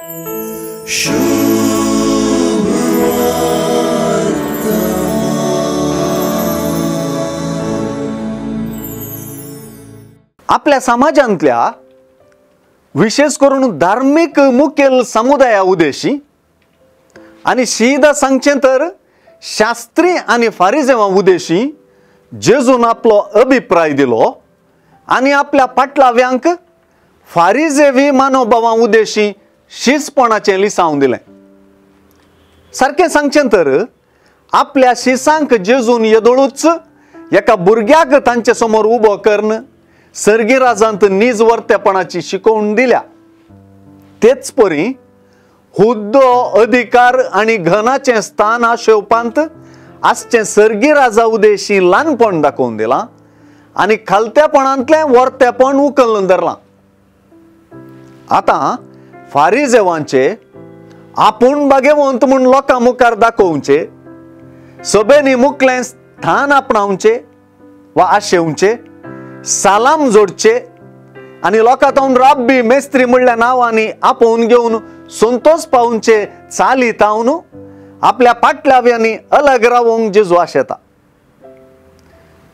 आपल्या समाजांतल्या विशेष करून धार्मिक मुखेल समुदाया उदेशी आणि सीधा सांगचें तर शास्त्री आणि फारिजेवां उदेशी जेजून आपलो अभिप्राय दिलो आणि आपल्या पाटलाव्यांक फारिजेवी मानवभावां उदेशी शिसपणाचें लिसांव दिलें. सारकें सांगचें तर आपल्या शिसांक जेजून येदोळूच एका भुरग्याक तांचे समोर उबो करून सर्गी राजांत नीज वर्तेपणाची शिकवण दिल्या. तेच परी हुद्दो अधिकार आणि घनाचें स्थान आशेवपांत आसचें सर्गी राजा उदेशी ल्हानपण दाखोवन दिलां आणि खालत्यापणांतलें वर्तेपण उखलून धरलां. आतां फारिजेवांचे आपूण भाग्यवंत म्हूण लोकां मुखार दाखोवचे, सभेनी मुखलें स्थान आपणावचें वा आशेवचें, सालाम जोडचे आणि लोकांतून राब्बी मेस्त्री म्हणल्या नांवांनी आपोवन घेवन संतोष पावचे चालीतावन आपल्या पाटलाव्यांनी अलग रावंक जेजू आशेता.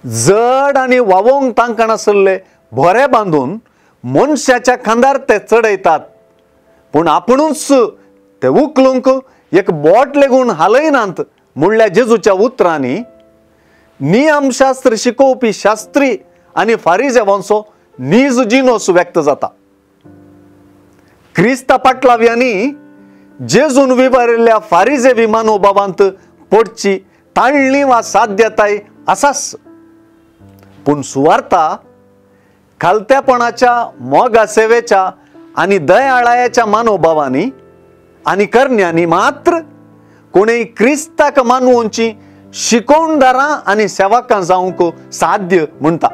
जड आणि वावोंक तांकां नासले भोरे बांदून मनशाच्या खांदार ते चडयतात, पूण आपुणूच ते उखलूंक एक बोट लेगून हालयनात म्हणल्या जेजूच्या उतरांनी नियमशास्त्र शिकोवपी शास्त्री आणि फारिजेवांचो नीज जिनोस व्यक्त जाता. क्रिस्ता पाटलाव्यांनी जेजून विबारिल्ल्या फारिजेवी मानवभावांत पडची ताळणी वा साध्यताय आसाच, पूण सुवार्ता खालत्यापणाच्या मोगा सेवेच्या आणि दयाळायाच्या मानवभावांनी आणि करण्यांनी मात्र कोणीय क्रिस्ताक मानवोंची शिकोवणदारां आणि सेवकां जावंक साध्य म्हणटा.